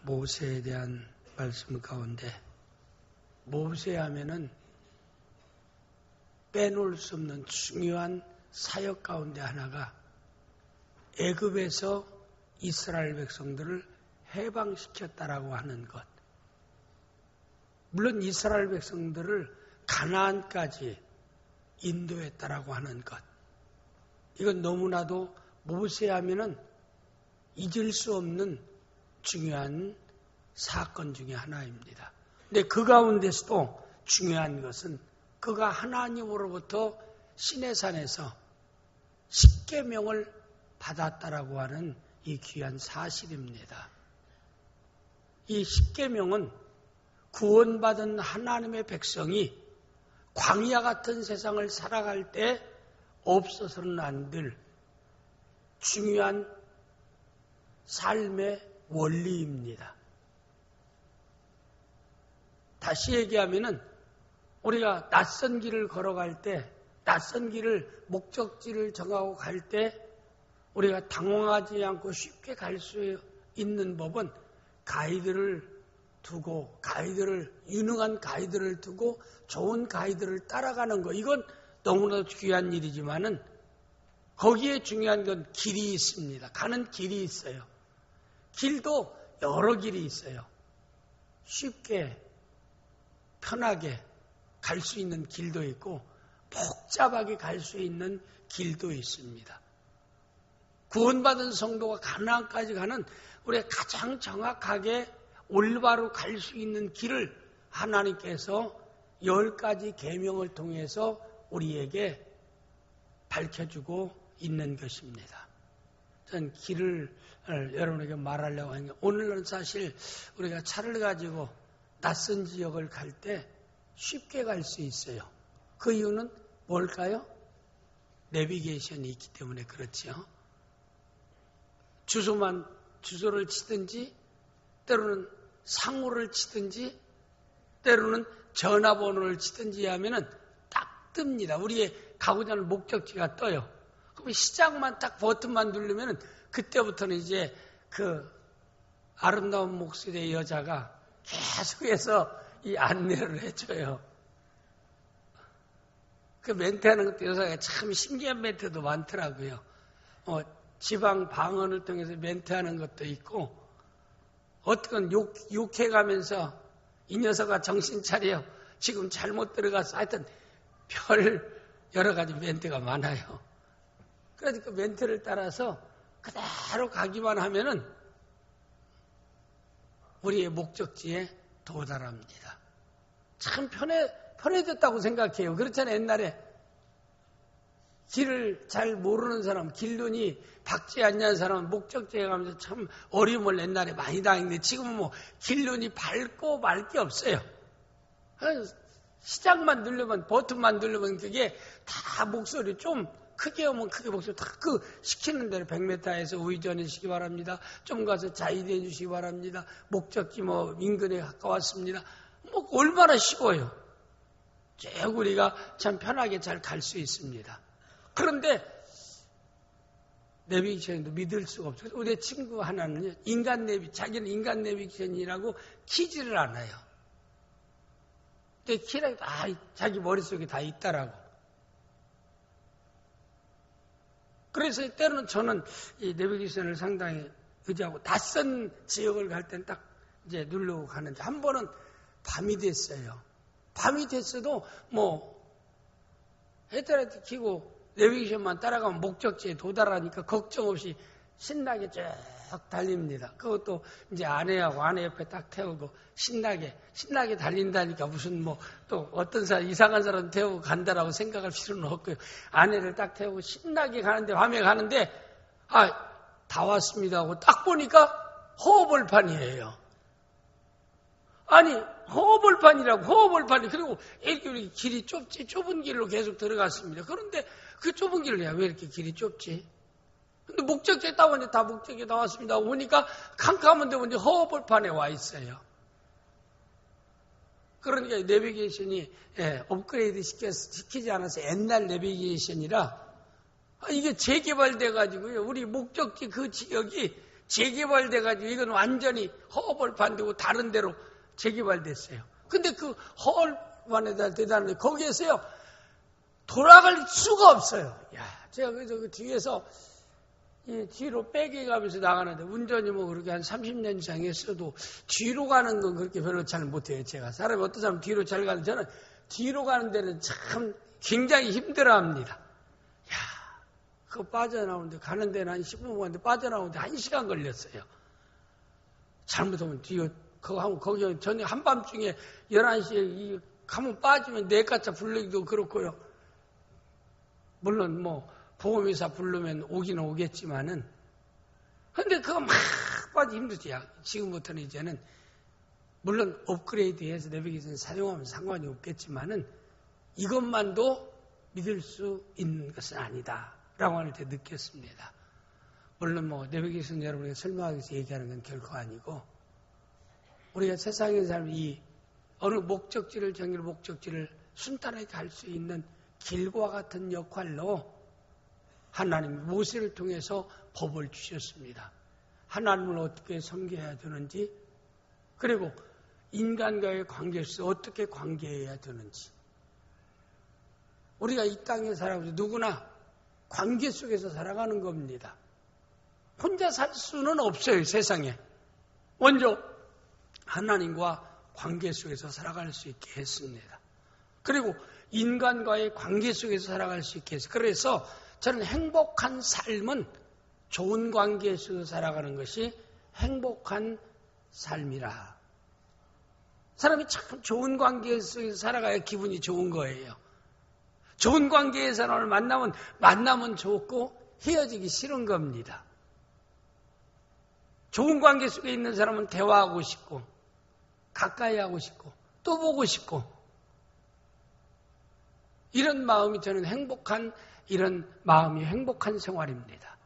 모세에 대한 말씀 가운데 모세 하면은 빼놓을 수 없는 중요한 사역 가운데 하나가 애굽에서 이스라엘 백성들을 해방시켰다라고 하는 것. 물론 이스라엘 백성들을 가나안까지 인도했다라고 하는 것. 이건 너무나도 모세 하면은 잊을 수 없는 중요한 사건 중에 하나입니다. 근데 그 가운데서도 중요한 것은 그가 하나님으로부터 시내산에서 십계명을 받았다라고 하는 이 귀한 사실입니다. 이 십계명은 구원받은 하나님의 백성이 광야 같은 세상을 살아갈 때 없어서는 안 될 중요한 삶의 원리입니다. 다시 얘기하면은 우리가 낯선 길을 걸어갈 때, 낯선 길을 목적지를 정하고 갈 때 우리가 당황하지 않고 쉽게 갈 수 있는 법은 가이드를 두고, 유능한 가이드를 두고 좋은 가이드를 따라가는 거. 이건 너무나도 귀한 일이지만은 거기에 중요한 건 길이 있습니다. 가는 길이 있어요. 길도 여러 길이 있어요. 쉽게, 편하게 갈 수 있는 길도 있고 복잡하게 갈 수 있는 길도 있습니다. 구원받은 성도가 가나안까지 가는 우리가 가장 정확하게 올바로 갈 수 있는 길을 하나님께서 10가지 계명을 통해서 우리에게 밝혀주고 있는 것입니다. 전 길을 여러분에게 말하려고 하는 게 오늘은 사실 우리가 차를 가지고 낯선 지역을 갈 때 쉽게 갈 수 있어요. 그 이유는 뭘까요? 내비게이션이 있기 때문에 그렇죠. 주소를 치든지 때로는 상호를 치든지 때로는 전화번호를 치든지 하면은 딱 뜹니다. 우리의 가고자 하는 목적지가 떠요. 그럼 시작만 딱 버튼만 누르면은 그때부터는 이제 그 아름다운 목소리의 여자가 계속해서 이 안내를 해줘요. 그 멘트하는 것도 여자가 참 신기한 멘트도 많더라고요. 지방 방언을 통해서 멘트하는 것도 있고, 어떤 욕해가면서 이 녀석아 정신 차려. 지금 잘못 들어갔어. 하여튼 별 여러 가지 멘트가 많아요. 그래서 그 멘트를 따라서 그대로 가기만 하면은 우리의 목적지에 도달합니다. 참 편해졌다고 생각해요. 그렇잖아요. 옛날에 길을 잘 모르는 사람, 길눈이 밝지 않는 사람은 목적지에 가면서 참 어려움을 옛날에 많이 당했는데 지금은 뭐 길눈이 밝고 말 게 없어요. 시작만 누르면, 버튼만 누르면 그게 다 목소리 좀 크게 오면 크게 목소리 다 그 시키는 대로 100m에서 우회전해 주시기 바랍니다. 좀 가서 좌회전해 주시기 바랍니다. 목적지 뭐 인근에 가까웠습니다. 뭐 얼마나 쉬워요. 쭉 우리가 참 편하게 잘 갈 수 있습니다. 그런데 내비게이션도 믿을 수가 없어요. 우리 친구 하나는요, 자기는 인간 내비게이션이라고 키지를 않아요. 근데 키라고 다 자기 머릿속에 다 있다라고. 그래서 때로는 저는 이 내비게이션을 상당히 의지하고 낯선 지역을 갈 땐 딱 이제 누르고 가는데 한 번은 밤이 됐어요. 밤이 됐어도 뭐 헤드라이트 켜고 내비게이션만 따라가면 목적지에 도달하니까 걱정 없이 신나게 쭉 달립니다. 그것도 이제 아내 옆에 딱 태우고 신나게 달린다니까 무슨 뭐 또 어떤 사람 이상한 사람 태우고 간다라고 생각할 필요는 없고요. 아내를 딱 태우고 신나게 가는데 밤에 가는데 다 왔습니다 하고 딱 보니까 허허벌판이에요. 아니 허허벌판이 그리고 이렇게 길이 좁은 길로 계속 들어갔습니다. 그런데 그 좁은 길을 왜 이렇게 길이 좁지? 근데 목적지에 따오는데 다 목적지에 나왔습니다. 오니까 캄캄한 데 보니 허허벌판에 와 있어요. 그러니까 내비게이션이 업그레이드 시키지 않아서 옛날 내비게이션이라 이게 재개발돼 가지고요. 우리 목적지 그 지역이 재개발돼가지고 이건 완전히 허벌판되고 다른 데로 재개발됐어요. 근데 그 허벌판에다 대단한데 거기에서요 돌아갈 수가 없어요. 야, 제가 그 뒤에서 뒤로 빼게 가면서 나가는데 운전이 뭐 그렇게 한 30년 이상 했어도 뒤로 가는 건 그렇게 별로 잘 못해요. 제가 사람이 어떤 사람 뒤로 잘 가는 저는 뒤로 가는 데는 참 굉장히 힘들어합니다. 야, 그거 빠져나오는데 가는 데는 한 15분 갔는데 빠져나오는데 1시간 걸렸어요. 잘못하면 뒤에 그거 하면 거기 저녁 한밤중에 11시에 가면 빠지면 내가차 불러기도 그렇고요. 물론 뭐 보험회사 부르면 오긴 오겠지만은 근데 그거 막 빠지 힘들지. 지금부터는 이제는 물론 업그레이드해서 내비게이션 사용하면 상관이 없겠지만은 이것만도 믿을 수 있는 것은 아니다 라고 할 때 느꼈습니다. 물론 뭐 내비게이션 여러분에게 설명하기 위해서 얘기하는 건 결코 아니고 우리가 세상에 살면 이 어느 목적지를 정의를 목적지를 순탄하게 갈 수 있는 길과 같은 역할로 하나님 모세를 통해서 법을 주셨습니다. 하나님을 어떻게 섬겨야 되는지 그리고 인간과의 관계에서 어떻게 관계해야 되는지 우리가 이 땅에 살아가면서 누구나 관계 속에서 살아가는 겁니다. 혼자 살 수는 없어요. 세상에. 먼저 하나님과 관계 속에서 살아갈 수 있게 했습니다. 그리고 인간과의 관계 속에서 살아갈 수 있게 해서 그래서 저는 행복한 삶은 좋은 관계 속에서 살아가는 것이 행복한 삶이라. 사람이 참 좋은 관계 속에서 살아가야 기분이 좋은 거예요. 좋은 관계의 사람을 만나면 좋고 헤어지기 싫은 겁니다. 좋은 관계 속에 있는 사람은 대화하고 싶고 가까이 하고 싶고 또 보고 싶고 이런 마음이 저는 이런 마음이 행복한 생활입니다.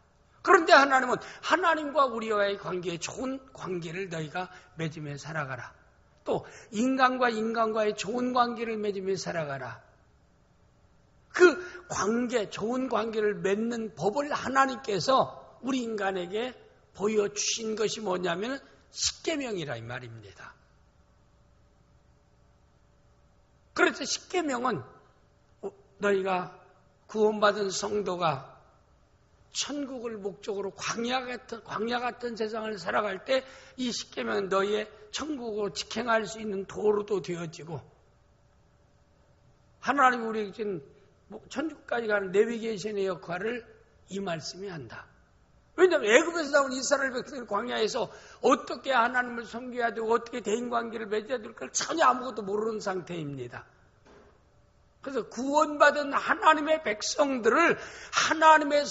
그런데 하나님은 하나님과 우리와의 관계에 좋은 관계를 너희가 맺으며 살아가라. 또 인간과 인간과의 좋은 관계를 맺으며 살아가라. 그 관계, 좋은 관계를 맺는 법을 하나님께서 우리 인간에게 보여주신 것이 뭐냐면 십계명이라 이 말입니다. 그래서 십계명은 너희가 구원받은 성도가 천국을 목적으로 광야 같은 세상을 살아갈 때 이 십계명은 너희의 천국으로 직행할 수 있는 도로도 되어지고 하나님 우리에게 준 천국까지 가는 내비게이션의 역할을 이 말씀이 한다. 왜냐하면 애굽에서 나온 이스라엘 백성들 광야에서 어떻게 하나님을 섬겨야 되고 어떻게 대인관계를 맺어야 될 걸 전혀 아무것도 모르는 상태입니다. 그래서 구원받은 하나님의 백성들을 하나님의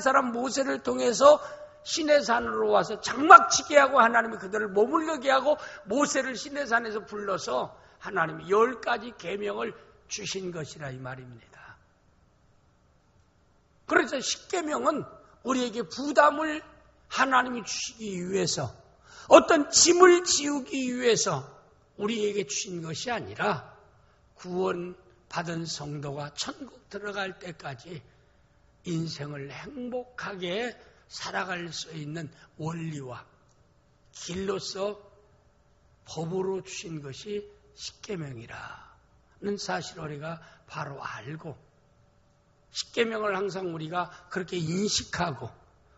사람 모세를 통해서 시내 산으로 와서 장막치게 하고 하나님이 그들을 머물러게 하고 모세를 시내 산에서 불러서 하나님이 10가지 계명을 주신 것이라 이 말입니다. 그래서 십계명은 우리에게 부담을 하나님이 주시기 위해서 어떤 짐을 지우기 위해서 우리에게 주신 것이 아니라 구원받은 성도가 천국 들어갈 때까지 인생을 행복하게 살아갈 수 있는 원리와 길로서 법으로 주신 것이 십계명이라는 사실을 우리가 바로 알고 십계명을 항상 우리가 그렇게 인식하고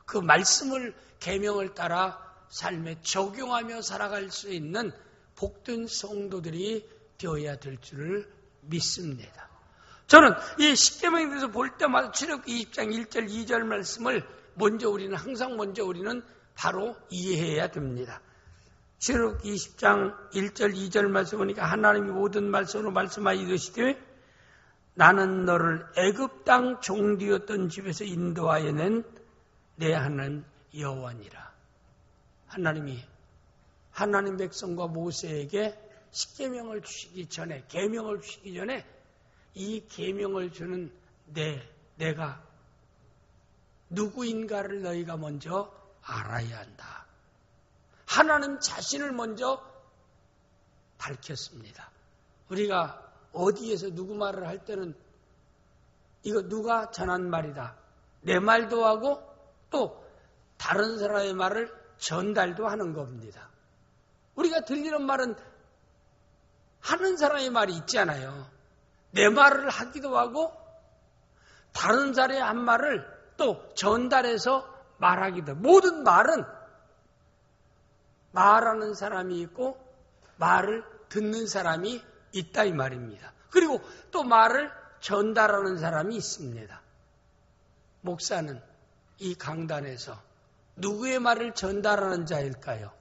그 말씀을 계명을 따라 삶에 적용하며 살아갈 수 있는 복된 성도들이 되어야 될 줄을 믿습니다. 저는 이 십계명에 대해서 볼 때마다 출애굽기 20장 1절 2절 말씀을 먼저 우리는 바로 이해해야 됩니다. 출애굽기 20장 1절 2절 말씀 보니까 하나님이 모든 말씀으로 말씀하여 이르시되 나는 너를 애굽 땅 종되었던 집에서 인도하여 낸 내 하나님 여호와니라. 하나님이 하나님 백성과 모세에게 십계명을 주시기 전에 계명을 주시기 전에 이 계명을 주는 내가 누구인가를 너희가 먼저 알아야 한다. 하나님 자신을 먼저 밝혔습니다. 우리가 어디에서 누구 말을 할 때는 이거 누가 전한 말이다. 내 말도 하고 또 다른 사람의 말을 전달도 하는 겁니다. 우리가 들리는 말은 하는 사람의 말이 있잖아요. 내 말을 하기도 하고 다른 사람의 한 말을 또 전달해서 말하기도. 모든 말은 말하는 사람이 있고 말을 듣는 사람이 있다 이 말입니다. 그리고 또 말을 전달하는 사람이 있습니다. 목사는 이 강단에서 누구의 말을 전달하는 자일까요?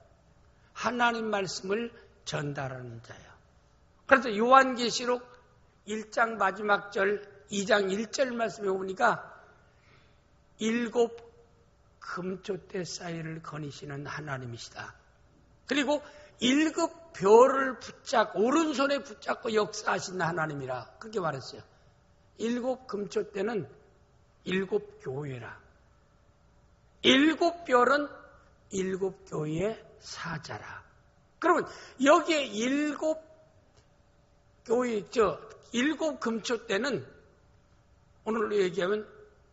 하나님 말씀을 전달하는 자요. 그래서 요한계시록 1장 마지막 절 2장 1절 말씀에 보니까 7 금초대 사이를 거니시는 하나님이시다. 그리고 7 별을 오른손에 붙잡고 역사하신 하나님이라 그렇게 말했어요. 7 금초대는 7 교회라. 7 별은 7 교회의 사자라. 그러면 여기에 7 교회, 7 금초대는 오늘로 얘기하면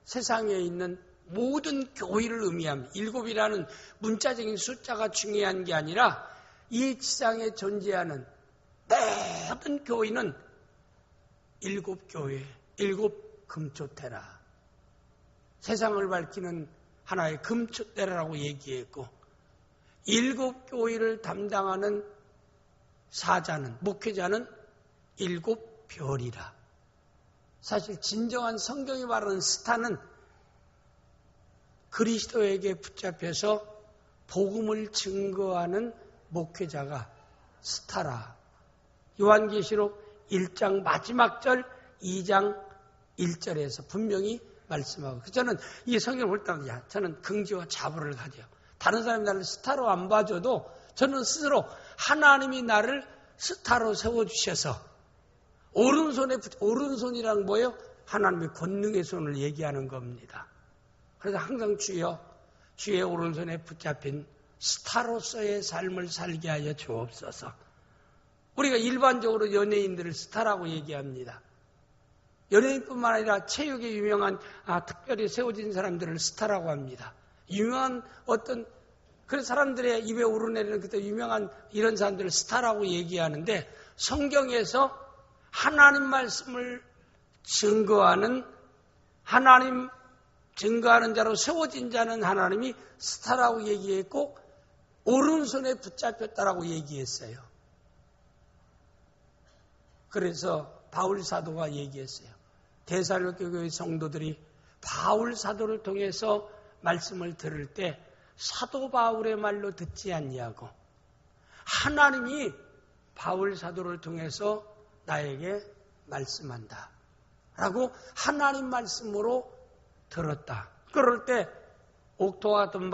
세상에 있는 모든 교회를 의미합니다. 7이라는 문자적인 숫자가 중요한 게 아니라 이 지상에 존재하는 모든 교회는 7 교회, 7 금초대라. 세상을 밝히는 하나의 금초대라고 얘기했고 7 교회를 담당하는 사자는, 목회자는 7 별이라. 사실 진정한 성경이 말하는 스타는 그리스도에게 붙잡혀서 복음을 증거하는 목회자가 스타라. 요한계시록 1장 마지막 절 2장 1절에서 분명히 말씀하고. 저는 이 성경을 볼 때 저는 긍지와 자부를 가져요. 다른 사람이 나를 스타로 안 봐줘도 저는 스스로 하나님이 나를 스타로 세워주셔서 오른손이란 뭐예요? 하나님의 권능의 손을 얘기하는 겁니다. 그래서 항상 주의 오른손에 붙잡힌 스타로서의 삶을 살게 하여 주옵소서. 우리가 일반적으로 연예인들을 스타라고 얘기합니다. 연예인뿐만 아니라 체육에 유명한 특별히 세워진 사람들을 스타라고 합니다. 유명한 그런 사람들의 입에 오르내리는 그때 유명한 이런 사람들을 스타라고 얘기하는데 성경에서 하나님 말씀을 증거하는 자로 세워진 자는 하나님이 스타라고 얘기했고 오른손에 붙잡혔다라고 얘기했어요. 그래서 바울 사도가 얘기했어요. 데살로니가 교회 성도들이 바울 사도를 통해서 말씀을 들을 때 사도 바울의 말로 듣지 않냐고. 하나님이 바울 사도를 통해서 나에게 말씀한다. 라고 하나님 말씀으로 들었다. 그럴 때 옥토와 같은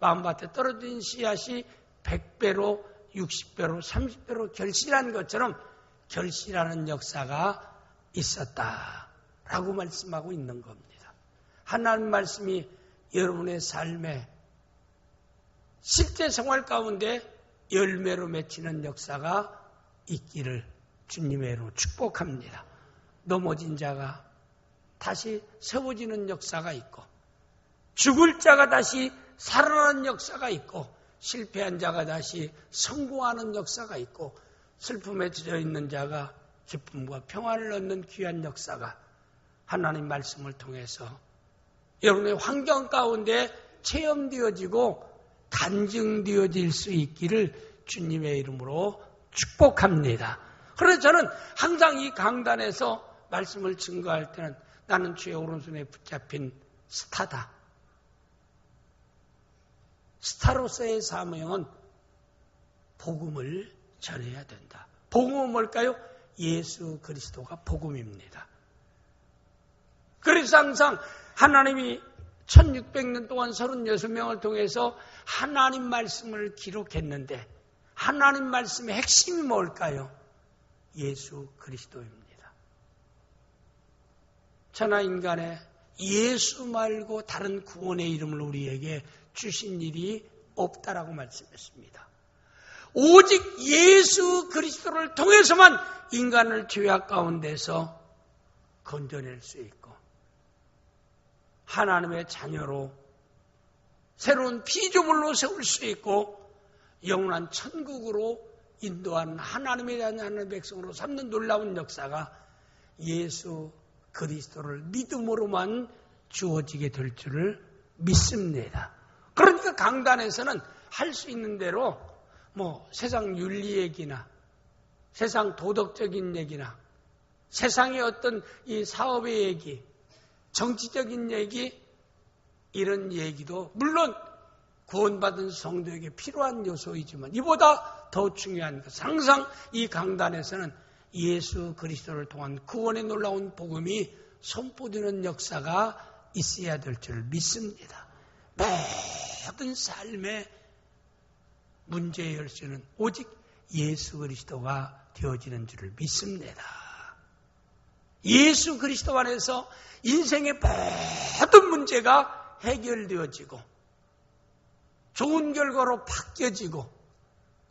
마음밭에 떨어진 씨앗이 100배로 60배로 30배로 결실한 것처럼 결실하는 역사가 있었다라고 말씀하고 있는 겁니다. 하나님 말씀이 여러분의 삶에 실제 생활 가운데 열매로 맺히는 역사가 있기를 주님의 이름으로 축복합니다. 넘어진 자가 다시 세워지는 역사가 있고 죽을 자가 다시 살아나는 역사가 있고 실패한 자가 다시 성공하는 역사가 있고 슬픔에 젖어 있는 자가 기쁨과 평안을 얻는 귀한 역사가 하나님 말씀을 통해서 여러분의 환경 가운데 체험되어지고 간증되어질 수 있기를 주님의 이름으로 축복합니다. 그래서 저는 항상 이 강단에서 말씀을 증거할 때는 나는 주의 오른손에 붙잡힌 스타다. 스타로서의 사명은 복음을 전해야 된다. 복음은 뭘까요? 예수 그리스도가 복음입니다. 그래서 항상 하나님이 1600년 동안 36명을 통해서 하나님 말씀을 기록했는데 하나님 말씀의 핵심이 뭘까요? 예수 그리스도입니다. 천하인간에 예수 말고 다른 구원의 이름을 우리에게 주신 일이 없다라고 말씀했습니다. 오직 예수 그리스도를 통해서만 인간을 죄악 가운데서 건져낼 수 있고 하나님의 자녀로 새로운 피조물로 세울 수 있고 영원한 천국으로 인도한 하나님에 대한 하나님의 백성으로 삼는 놀라운 역사가 예수 그리스도를 믿음으로만 주어지게 될 줄을 믿습니다. 그러니까 강단에서는 할 수 있는 대로 세상 윤리 얘기나 세상 도덕적인 얘기나 세상의 어떤 이 사업의 얘기, 정치적인 얘기, 이런 얘기도 물론 구원받은 성도에게 필요한 요소이지만 이보다 더 중요한 것은 항상 이 강단에서는 예수 그리스도를 통한 구원의 놀라운 복음이 선포되는 역사가 있어야 될 줄 믿습니다. 모든 삶의 문제의 열쇠는 오직 예수 그리스도가 되어지는 줄을 믿습니다. 예수 그리스도 안에서 인생의 모든 문제가 해결되어지고 좋은 결과로 바뀌어지고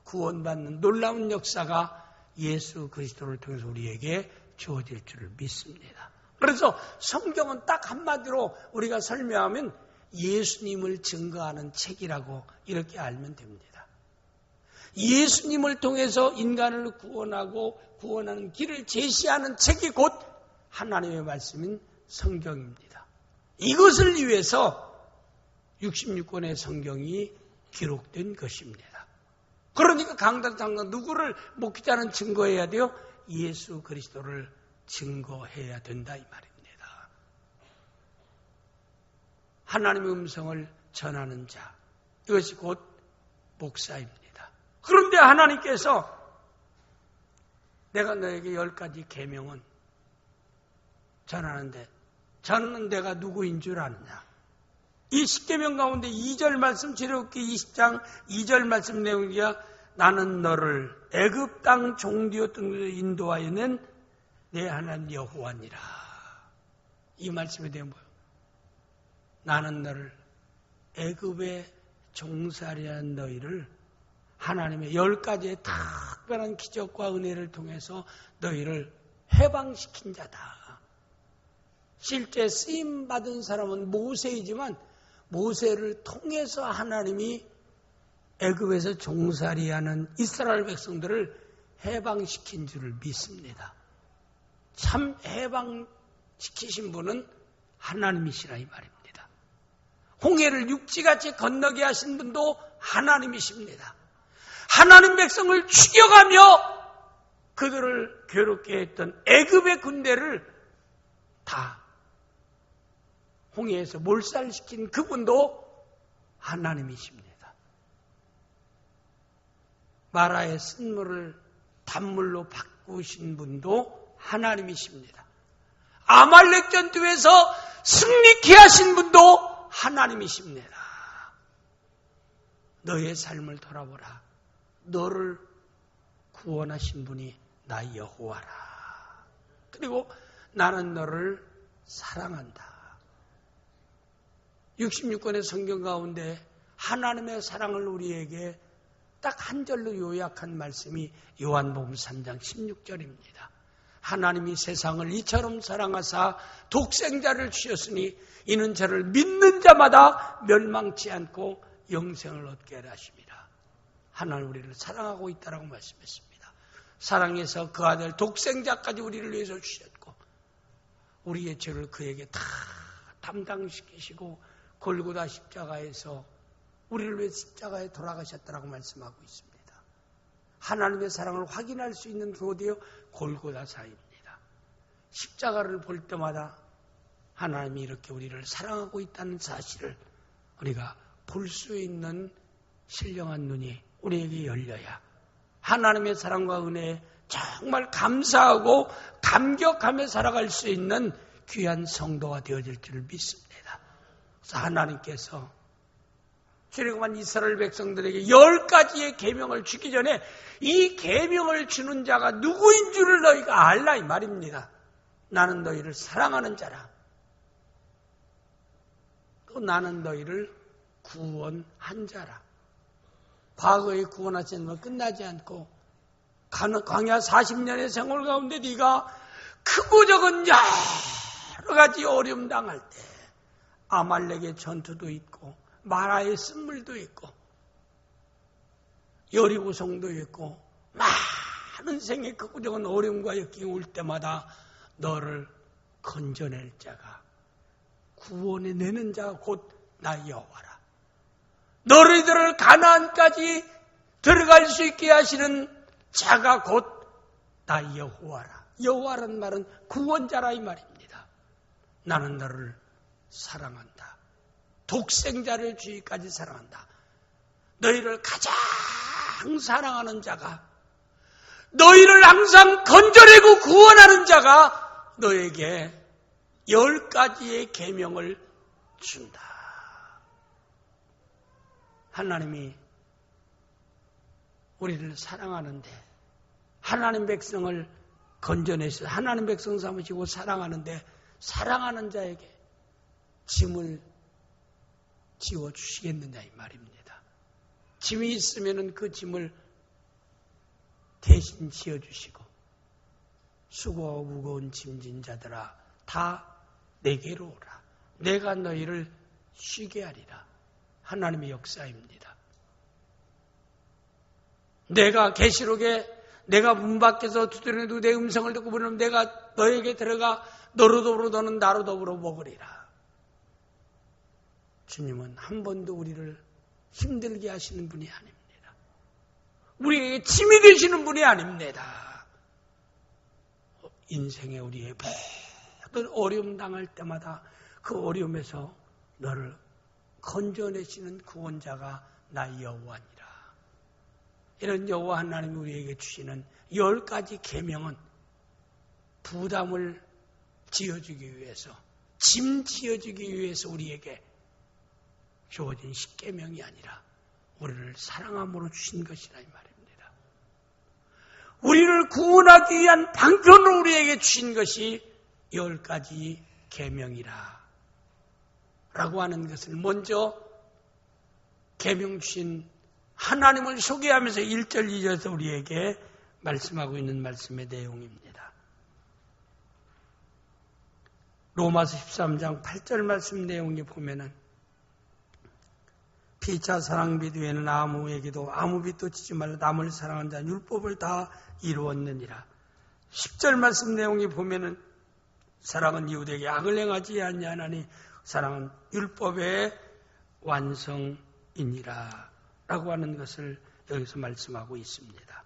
구원받는 놀라운 역사가 예수 그리스도를 통해서 우리에게 주어질 줄을 믿습니다. 그래서 성경은 딱 한마디로 우리가 설명하면 예수님을 증거하는 책이라고 이렇게 알면 됩니다. 예수님을 통해서 인간을 구원하고 구원하는 길을 제시하는 책이 곧 하나님의 말씀인 성경입니다. 이것을 위해서 66권의 성경이 기록된 것입니다. 그러니까 강단 누구를 목회자는 증거해야 돼요? 예수 그리스도를 증거해야 된다 이 말입니다. 하나님의 음성을 전하는 자, 이것이 곧 목사입니다. 그런데 하나님께서 내가 너에게 10가지 계명은 전하는데 저는 내가 누구인 줄 아느냐? 이 10계명 가운데 2절 말씀, 출애굽기 20장 2절 말씀 내용이야. 나는 너를 애굽 땅 종되었던 곳에 인도하여는 내 하나님 여호와니라. 이 말씀에 대한 뭐예요? 나는 너를 애굽에 종살이한 너희를 하나님의 10가지의 특별한 기적과 은혜를 통해서 너희를 해방시킨 자다. 실제 쓰임받은 사람은 모세이지만 모세를 통해서 하나님이 애굽에서 종살이하는 이스라엘 백성들을 해방시킨 줄을 믿습니다. 참 해방시키신 분은 하나님이시라 이 말입니다. 홍해를 육지같이 건너게 하신 분도 하나님이십니다. 하나님 백성을 죽여가며 그들을 괴롭게 했던 애굽의 군대를 다 홍해에서 몰살시킨 그분도 하나님이십니다. 마라의 쓴물을 단물로 바꾸신 분도 하나님이십니다. 아말렉 전투에서 승리케 하신 분도 하나님이십니다. 너의 삶을 돌아보라. 너를 구원하신 분이 나 여호와라. 그리고 나는 너를 사랑한다. 66권의 성경 가운데 하나님의 사랑을 우리에게 딱 한 절로 요약한 말씀이 요한복음 3장 16절입니다. 하나님이 세상을 이처럼 사랑하사 독생자를 주셨으니 이는 저를 믿는 자마다 멸망치 않고 영생을 얻게 하려 하심이라. 하나님 우리를 사랑하고 있다라고 말씀했습니다. 사랑해서 그 아들 독생자까지 우리를 위해서 주셨고 우리의 죄를 그에게 다 담당시키시고 골고다 십자가에서 우리를 위해 십자가에 돌아가셨다라고 말씀하고 있습니다. 하나님의 사랑을 확인할 수 있는 그 어디요? 골고다사입니다. 십자가를 볼 때마다 하나님이 이렇게 우리를 사랑하고 있다는 사실을 우리가 볼 수 있는 신령한 눈이 우리에게 열려야 하나님의 사랑과 은혜에 정말 감사하고 감격하며 살아갈 수 있는 귀한 성도가 되어질 줄 믿습니다. 그래서 하나님께서 출애굽한 이스라엘 백성들에게 10가지의 계명을 주기 전에 이 계명을 주는 자가 누구인 줄을 너희가 알라 이 말입니다. 나는 너희를 사랑하는 자라. 또 나는 너희를 구원한 자라. 과거에 구원하시는 건 끝나지 않고 광야 40년의 생활 가운데 네가 크고 적은 여러 가지 어려움 당할 때 아말렉의 전투도 있고 마라의 쓴물도 있고 여리고성도 있고 많은 생의 크고적은 어려움과 역경이 올 때마다 너를 건져낼 자가, 구원해 내는 자가 곧 나 여호와라. 너희들을 가나안까지 들어갈 수 있게 하시는 자가 곧 나 여호와라. 여호와라는 말은 구원자라 이 말입니다. 나는 너를 사랑한다. 독생자를 주의까지 사랑한다. 너희를 가장 사랑하는 자가, 너희를 항상 건져내고 구원하는 자가 너에게 10가지의 계명을 준다. 하나님이 우리를 사랑하는데, 하나님 백성을 건져내서 하나님 백성 삼으시고 사랑하는데, 사랑하는 자에게 짐을 지워주시겠느냐 이 말입니다. 짐이 있으면 그 짐을 대신 지어주시고, 수고하고 무거운 짐진 자들아 다 내게로 오라. 내가 너희를 쉬게 하리라. 하나님의 역사입니다. 내가 계시록에 내가 문 밖에서 두드려도 내 음성을 듣고 부르면 내가 너에게 들어가 너로 더불어 너는 나로 더불어 먹으리라. 주님은 한 번도 우리를 힘들게 하시는 분이 아닙니다. 우리에게 짐이 되시는 분이 아닙니다. 인생에 우리의 모든 어려움 당할 때마다 그 어려움에서 너를 건져내시는 구원자가 나 여호와니라. 이런 여호와 하나님이 우리에게 주시는 10가지 계명은 부담을 지어주기 위해서, 짐 지어주기 위해서 우리에게 주어진 10계명이 아니라 우리를 사랑함으로 주신 것이라 이 말입니다. 우리를 구원하기 위한 방편으로 우리에게 주신 것이 10가지 계명이라 라고 하는 것을 먼저 계명 주신 하나님을 소개하면서 1절, 2절에서 우리에게 말씀하고 있는 말씀의 내용입니다. 로마서 13장 8절 말씀 내용에 보면은 피차 사랑빛 외에는 아무에게도 아무 빛도 지지 말라. 남을 사랑한 자는 율법을 다 이루었느니라. 10절 말씀 내용에 보면은 사랑은 이웃에게 악을 행하지 아니하나니 사랑은 율법의 완성이니라 라고 하는 것을 여기서 말씀하고 있습니다.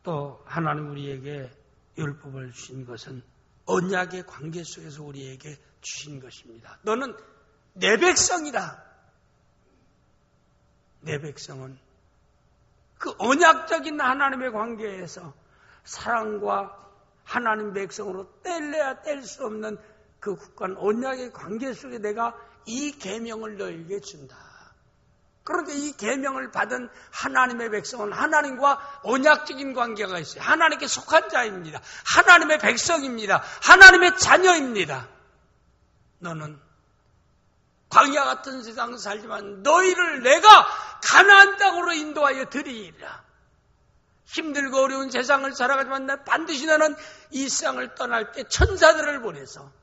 또 하나님 우리에게 율법을 주신 것은 언약의 관계 속에서 우리에게 주신 것입니다. 너는 내 백성이다. 내 백성은 그 언약적인 하나님의 관계에서 사랑과 하나님 백성으로 뗄래야 뗄 수 없는 그 국간 언약의 관계 속에 내가 이 계명을 너에게 준다. 그런데 이 계명을 받은 하나님의 백성은 하나님과 언약적인 관계가 있어요. 하나님께 속한 자입니다. 하나님의 백성입니다. 하나님의 자녀입니다. 너는 광야 같은 세상 살지만 너희를 내가 가나안 땅으로 인도하여 드리리라. 힘들고 어려운 세상을 살아가지만 반드시 너는 이 세상을 떠날 때 천사들을 보내서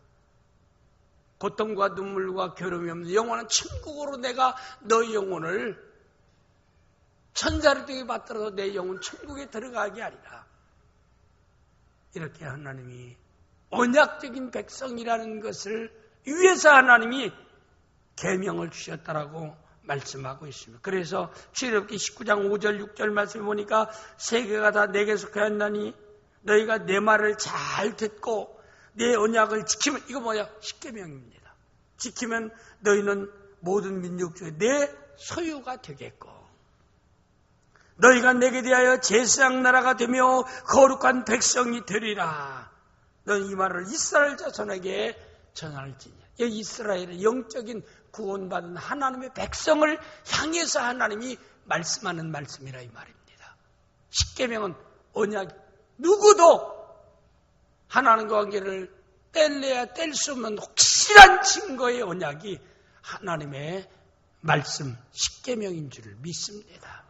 고통과 눈물과 괴로움이 없는 영원한 천국으로 내가 너희 영혼을 천사를 등에 받들어서 내 영혼 천국에 들어가게 하리라. 이렇게 하나님이 언약적인 백성이라는 것을 위해서 하나님이 계명을 주셨다라고 말씀하고 있습니다. 그래서 출애굽기 19장 5절 6절 말씀을 보니까 세계가 다 내게 속하였나니 너희가 내 말을 잘 듣고 내 언약을 지키면, 이거 뭐야? 10계명입니다. 지키면 너희는 모든 민족 중에 내 소유가 되겠고 너희가 내게 대하여 제사장 나라가 되며 거룩한 백성이 되리라. 너는 이 말을 이스라엘 자손에게 전할지니라. 이 이스라엘의 영적인 구원받은 하나님의 백성을 향해서 하나님이 말씀하는 말씀이라 이 말입니다. 10계명은 언약, 누구도 하나님과 관계를 뗄래야 뗄 수 없는 확실한 증거의 언약이 하나님의 말씀 10계명인 줄을 믿습니다.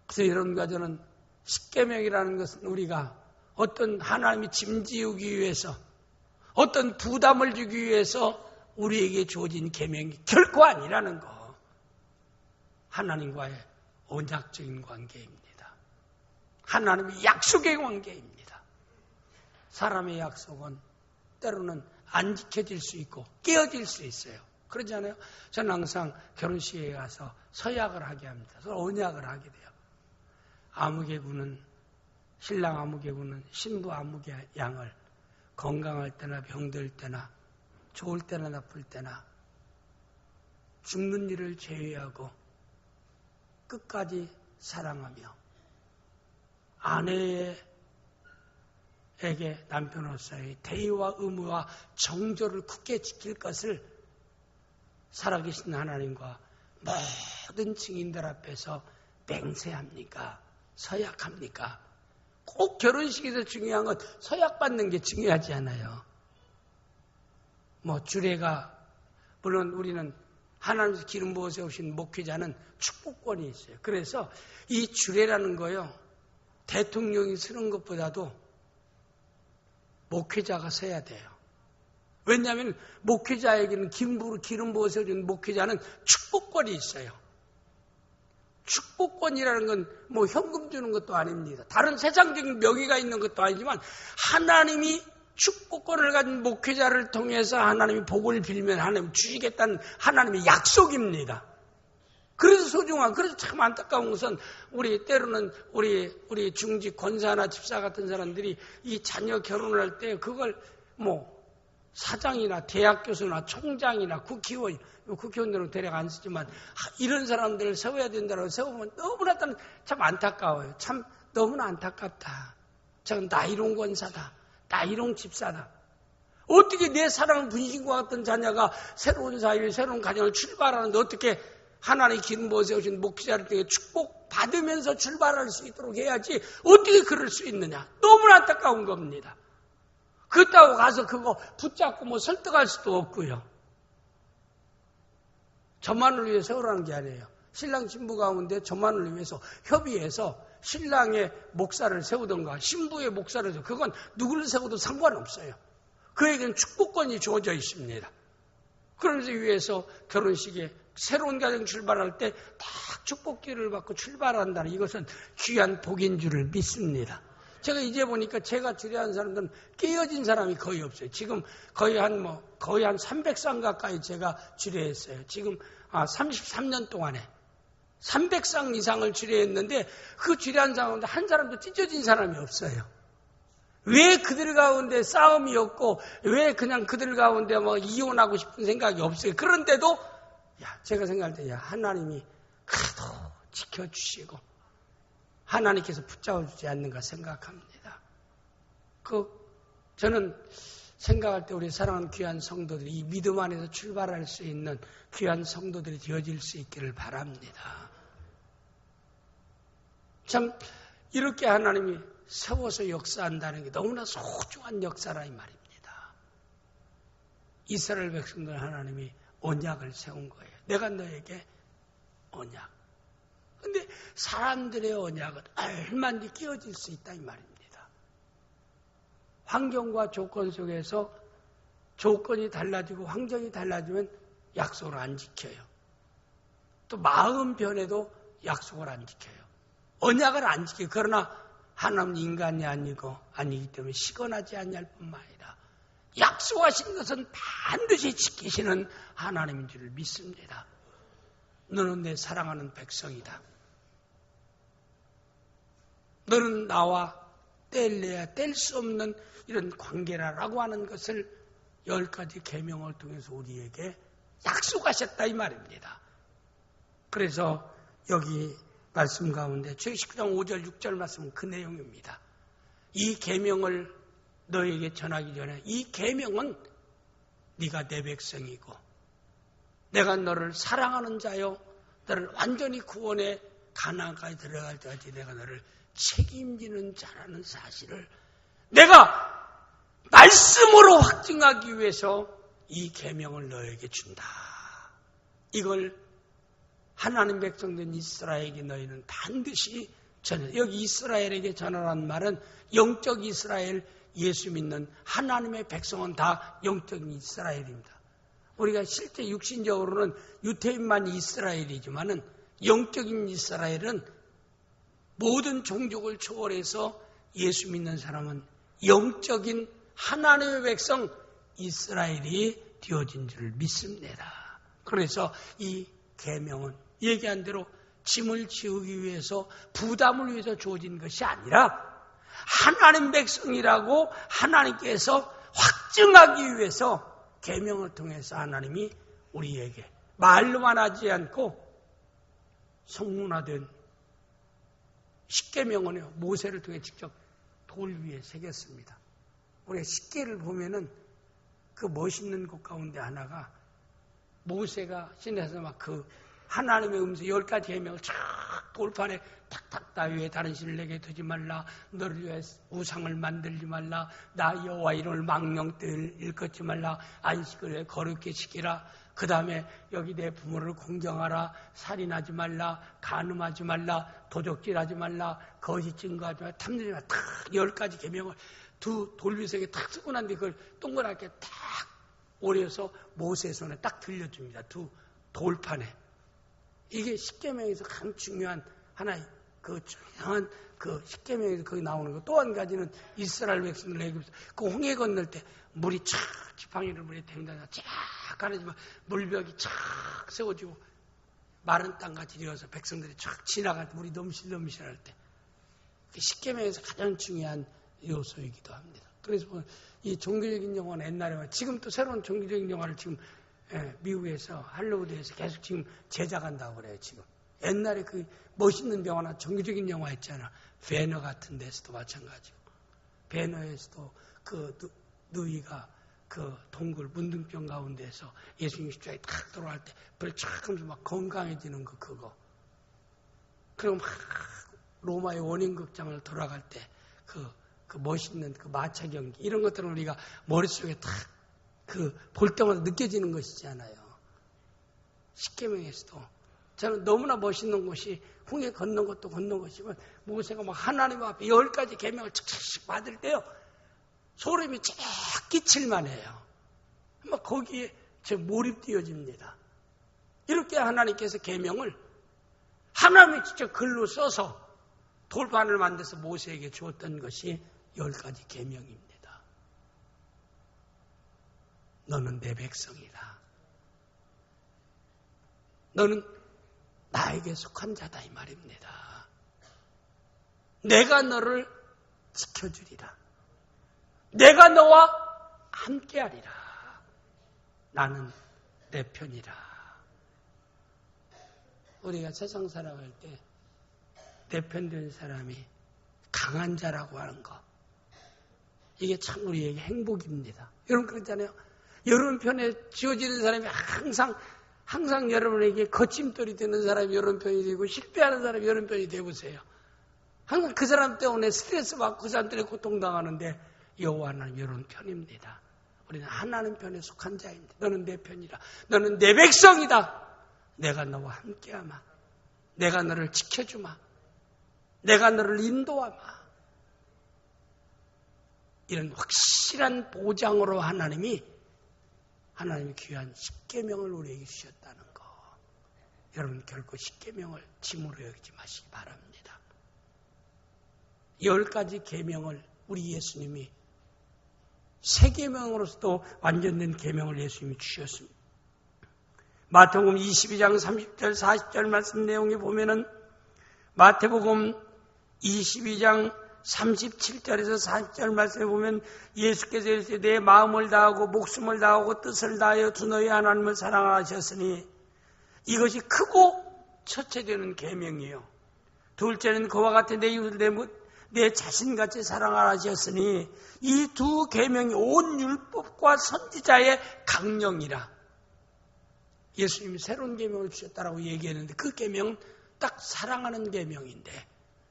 그래서 여러분과 저는 10계명이라는 것은 우리가 어떤 하나님이 짐지우기 위해서 어떤 부담을 주기 위해서 우리에게 주어진 계명이 결코 아니라는 거. 하나님과의 언약적인 관계입니다. 하나님의 약속의 관계입니다. 사람의 약속은 때로는 안 지켜질 수 있고 깨어질 수 있어요. 그러잖아요. 저는 항상 결혼식에 가서 서약을 하게 합니다. 언약을 하게 돼요. 아무개군은 신랑 아무개군은 신부 아무개 양을 건강할 때나 병들 때나 좋을 때나 나쁠 때나 죽는 일을 제외하고 끝까지 사랑하며 아내에게 남편으로서의 대의와 의무와 정조를 굳게 지킬 것을 살아계신 하나님과 모든 증인들 앞에서 맹세합니까? 서약합니까? 꼭 결혼식에서 중요한 건 서약받는 게 중요하지 않아요. 주례가, 물론 우리는 하나님께서 기름 부어 세우신 목회자는 축복권이 있어요. 그래서 이 주례라는 거요, 대통령이 쓰는 것보다도 목회자가 써야 돼요. 왜냐하면 목회자에게는 기름 부어 세워준 목회자는 축복권이 있어요. 축복권이라는 건 현금 주는 것도 아닙니다. 다른 세상적인 명의가 있는 것도 아니지만 하나님이 축복권을 가진 목회자를 통해서 하나님이 복을 빌면 하나님 주시겠다는 하나님의 약속입니다. 그래서 소중한, 그래서 참 안타까운 것은 때로는 우리 중직 권사나 집사 같은 사람들이 이 자녀 결혼을 할 때 그걸 사장이나 대학 교수나 총장이나 국회의원들은 대략 안 쓰지만 이런 사람들을 세워야 된다고 세우면 너무나 참 안타까워요. 참 너무나 안타깝다. 저는 나이롱 권사다. 나이롱 집사다. 어떻게 내 사랑하는 분신과 같은 자녀가 새로운 사회에 새로운 가정을 출발하는데 어떻게 하나님의 기름 부어 세우신 목회자를 통해 축복받으면서 출발할 수 있도록 해야지 어떻게 그럴 수 있느냐. 너무나 안타까운 겁니다. 그렇다고 가서 그거 붙잡고 설득할 수도 없고요. 저만을 위해 세우라는 게 아니에요. 신랑 신부 가운데 저만을 위해서 협의해서 신랑의 목사를 세우던가 신부의 목사를 세우던가 그건 누구를 세워도 상관없어요. 그에게는 축복권이 주어져 있습니다. 그러면서 위해서 결혼식에 새로운 가정 출발할 때 다 축복기를 받고 출발한다는 이것은 귀한 복인 줄을 믿습니다. 제가 이제 보니까 제가 주례한 사람들은 깨어진 사람이 거의 없어요. 지금 거의 한 300상 가까이 제가 주례했어요. 지금 33년 동안에 300상 이상을 주례했는데 그 주례한 사람인데 한 사람도 찢어진 사람이 없어요. 왜 그들 가운데 싸움이 없고 왜 그냥 그들 가운데 이혼하고 싶은 생각이 없어요. 그런데도 제가 생각할 때 하나님이 그래도 지켜주시고 하나님께서 붙잡아주지 않는가 생각합니다. 저는 생각할 때 우리 사랑하는 귀한 성도들이 이 믿음 안에서 출발할 수 있는 귀한 성도들이 되어질 수 있기를 바랍니다. 참 이렇게 하나님이 세워서 역사한다는 게 너무나 소중한 역사라 이 말입니다. 이스라엘 백성들 하나님이 언약을 세운 거예요. 내가 너에게 언약. 근데 사람들의 언약은 얼마든지 끼어질 수 있다 이 말입니다. 환경과 조건 속에서 조건이 달라지고 환경이 달라지면 약속을 안 지켜요. 또 마음 변해도 약속을 안 지켜요. 언약을 안 지켜요. 그러나 하나님은 인간이 아니기 때문에 시건하지 아니할 뿐만 아니라 약속하신 것은 반드시 지키시는 하나님인 줄을 믿습니다. 너는 내 사랑하는 백성이다. 너는 나와 뗄래야 뗄 수 없는 이런 관계라라고 하는 것을 10가지 계명을 통해서 우리에게 약속하셨다 이 말입니다. 그래서 여기 말씀 가운데 출애굽기 19장 5절 6절 말씀은 그 내용입니다. 이 계명을 너에게 전하기 전에 이 계명은 네가 내 백성이고 내가 너를 사랑하는 자요 너를 완전히 구원해 가나안까지 들어갈 때까지 내가 너를 책임지는 자라는 사실을 내가 말씀으로 확증하기 위해서 이 계명을 너에게 준다. 이걸 하나님 백성된 이스라엘에게 너희는 반드시 전해. 여기 이스라엘에게 전하라는 말은 영적 이스라엘, 예수 믿는 하나님의 백성은 다 영적인 이스라엘입니다. 우리가 실제 육신적으로는 유태인만 이스라엘이지만은 영적인 이스라엘은 모든 종족을 초월해서 예수 믿는 사람은 영적인 하나님의 백성 이스라엘이 되어진 줄 믿습니다. 그래서 이 계명은 얘기한 대로 짐을 지우기 위해서 부담을 위해서 주어진 것이 아니라 하나님 백성이라고 하나님께서 확증하기 위해서 계명을 통해서 하나님이 우리에게 말로만 하지 않고 성문화된 십계명은요 모세를 통해 직접 돌 위에 새겼습니다. 우리가 십계를 보면은 그 멋있는 것 가운데 하나가 모세가 시내에서 막 그 하나님의 음성 10가지 계명을 쫙 돌판에 탁탁 나 위에 다른 신을 내게 두지 말라, 너를 위해 우상을 만들지 말라, 나 여호와 이름을 망령되을 일컫지 말라, 안식을 위해 거룩히 지키라. 그 다음에 여기 내 부모를 공경하라, 살인하지 말라, 간음하지 말라, 도적질하지 말라, 거짓 증거하지 말라, 탐내지 말라. 탁 10가지 계명을 두 돌비석에 탁 쓰고 난 뒤에 그걸 동그랗게 탁 오려서 모세 손에 딱 들려줍니다. 두 돌판에. 이게 십계명에서 가장 중요한 하나의 그 중요한 그 십계명에서 거기 나오는 거. 또 한 가지는 이스라엘 백성들 애굽에서 그 홍해 건널 때 물이 쫙 지팡이를 물에 댕다가 쫙 가르지만 물벽이 쫙 세워지고 마른 땅같이 되어서 백성들이 쫙 지나갈 때 물이 넘실넘실할 때 십계명에서 가장 중요한 요소이기도 합니다. 그래서 이 종교적인 영화는 옛날에 지금 또 새로운 종교적인 영화를 지금 미국에서 할리우드에서 계속 지금 제작한다고 그래요. 지금 옛날에 그 멋있는 영화나 종교적인 영화 있잖아. 배너 같은 데서도 마찬가지고 배너에서도 그 누이가 그 동굴 문둥병 가운데서 예수님 십자가에 탁 들어갈 때 불 쫙 하면서 막 건강해지는 거 그거. 그리고 막 로마의 원인극장을 돌아갈 때 그 멋있는 그 마차 경기 이런 것들은 우리가 머릿속에 탁 볼 때마다 느껴지는 것이잖아요. 십계명에서도 저는 너무나 멋있는 것이 홍해 건넌 것도 건넌 것이지만 모세가 막 하나님 앞에 10가지 계명을 칙칙 받을 때요 소름이 쫙 끼칠만 해요. 막 거기에 제 몰입되어집니다. 이렇게 하나님께서 계명을 하나님이 직접 글로 써서 돌판을 만들어서 모세에게 주었던 것이 10가지 계명입니다. 너는 내 백성이다. 너는 나에게 속한 자다 이 말입니다. 내가 너를 지켜주리라. 내가 너와 함께하리라. 나는 내 편이라. 우리가 세상 살아갈 때 내 편 된 사람이 강한 자라고 하는 거 이게 참 우리에게 행복입니다. 여러분 그렇잖아요. 여러분 편에 지어지는 사람이 항상 여러분에게 거침돌이 되는 사람이 여러분 편이 되고 실패하는 사람이 여러분 편이 되보세요. 항상 그 사람 때문에 스트레스 받고 그 사람 때문에 고통당하는데 여호와 하나님 여러분 편입니다. 우리는 하나님 편에 속한 자입니다. 너는 내 편이라. 너는 내 백성이다. 내가 너와 함께하마. 내가 너를 지켜주마. 내가 너를 인도하마. 이런 확실한 보장으로 하나님이 귀한 십계명을 우리에게 주셨다는 거. 여러분 결코 십계명을 짐으로 여기지 마시기 바랍니다. 10가지 계명을 우리 예수님이 세 계명으로서도 완전된 계명을 예수님이 주셨습니다. 마태복음 22장 30절 40절 말씀 내용에 보면은 마태복음 22장 37절에서 40절 말씀에 보면 예수께서 이르시되 내 마음을 다하고 목숨을 다하고 뜻을 다하여 주 너희 하나님을 사랑하셨으니 이것이 크고 첫째 되는 계명이에요. 둘째는 그와 같은 내 이웃을 내 자신같이 사랑하라 하셨으니 이 두 계명이 온 율법과 선지자의 강령이라. 예수님이 새로운 계명을 주셨다라고 얘기했는데 그 계명은 딱 사랑하는 계명인데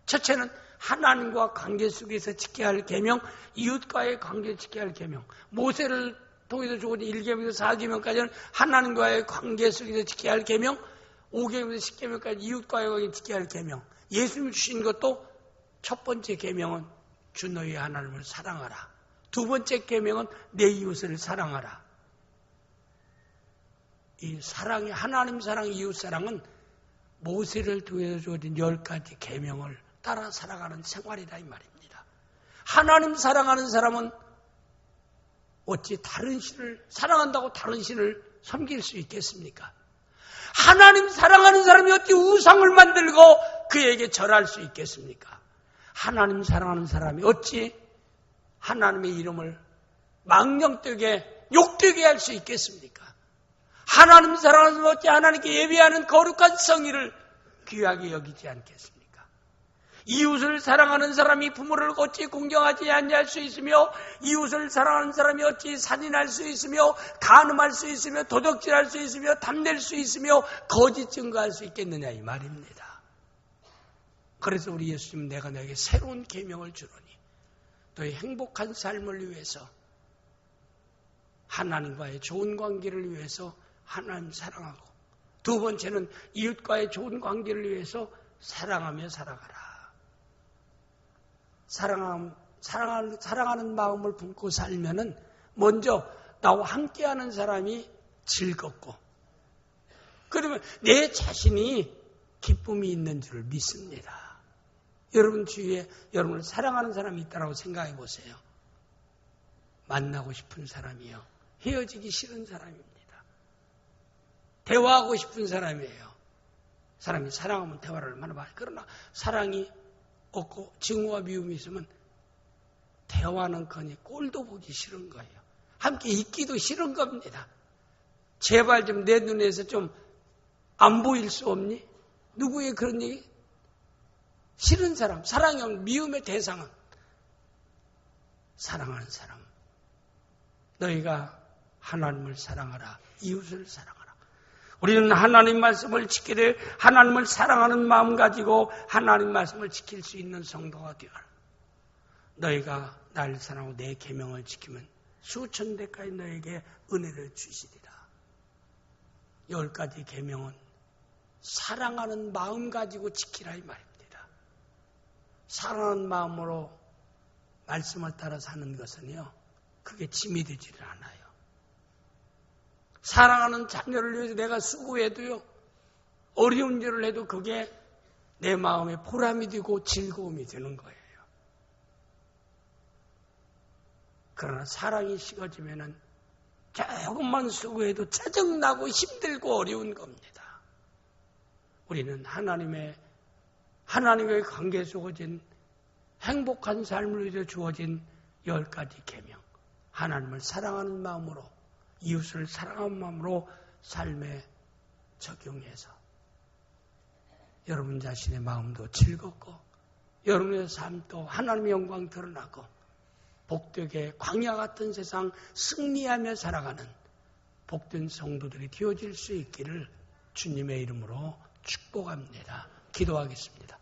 첫째는 하나님과 관계 속에서 지켜야 할 계명, 이웃과의 관계를 지켜야 할 계명. 모세를 통해서 주어진 1계명에서 4계명까지는 하나님과의 관계 속에서 지켜야 할 계명, 5계명에서 10계명까지 이웃과의 관계를 지켜야 할 계명. 예수님이 주신 것도 첫 번째 계명은 주 너희 하나님을 사랑하라. 두 번째 계명은 내 이웃을 사랑하라. 이 사랑이, 하나님 사랑, 이웃 사랑은 모세를 통해서 주어진 10가지 계명을 따라 살아가는 생활이다 이 말입니다. 하나님 사랑하는 사람은 어찌 다른 신을 사랑한다고 다른 신을 섬길 수 있겠습니까? 하나님 사랑하는 사람이 어찌 우상을 만들고 그에게 절할 수 있겠습니까? 하나님 사랑하는 사람이 어찌 하나님의 이름을 망령되게 욕되게 할 수 있겠습니까? 하나님 사랑하는 사람이 어찌 하나님께 예배하는 거룩한 성의를 귀하게 여기지 않겠습니까? 이웃을 사랑하는 사람이 부모를 어찌 공경하지 아니할 수 있으며, 이웃을 사랑하는 사람이 어찌 살인할 수 있으며, 간음할 수 있으며, 도둑질할 수 있으며, 탐낼 수 있으며, 거짓 증거할 수 있겠느냐 이 말입니다. 그래서 우리 예수님은 내가 너에게 새로운 계명을 주노니 너의 행복한 삶을 위해서, 하나님과의 좋은 관계를 위해서 하나님 사랑하고, 두 번째는 이웃과의 좋은 관계를 위해서 사랑하며 살아가라. 사랑하는 마음을 품고 살면은 먼저 나와 함께하는 사람이 즐겁고, 그러면 내 자신이 기쁨이 있는 줄 믿습니다. 여러분 주위에 여러분을 사랑하는 사람이 있다고 생각해 보세요. 만나고 싶은 사람이요, 헤어지기 싫은 사람입니다. 대화하고 싶은 사람이에요. 사람이 사랑하면 대화를 얼마나 많이. 그러나 사랑이 없고 증오와 미움이 있으면 대화는커니 꼴도 보기 싫은 거예요. 함께 있기도 싫은 겁니다. 제발 좀 내 눈에서 좀 안 보일 수 없니? 누구의 그런 얘기? 싫은 사람, 사랑이 없는 미움의 대상은 사랑하는 사람. 너희가 하나님을 사랑하라, 이웃을 사랑하라. 우리는 하나님 말씀을 지키되 하나님을 사랑하는 마음 가지고 하나님 말씀을 지킬 수 있는 성도가 되어라. 너희가 나를 사랑하고 내 계명을 지키면 수천 대까지 너에게 은혜를 주시리라. 10가지 계명은 사랑하는 마음 가지고 지키라 이 말입니다. 사랑하는 마음으로 말씀을 따라 사는 것은요, 그게 짐이 되지를 않아요. 사랑하는 자녀를 위해서 내가 수고해도요, 어려운 일을 해도 그게 내 마음에 보람이 되고 즐거움이 되는 거예요. 그러나 사랑이 식어지면은 조금만 수고해도 짜증나고 힘들고 어려운 겁니다. 우리는 하나님의 관계 속에 행복한 삶을 위해 주어진 10가지 계명, 하나님을 사랑하는 마음으로, 이웃을 사랑하는 마음으로 삶에 적용해서 여러분 자신의 마음도 즐겁고 여러분의 삶도 하나님의 영광 드러나고 복되게 광야 같은 세상 승리하며 살아가는 복된 성도들이 되어질 수 있기를 주님의 이름으로 축복합니다. 기도하겠습니다.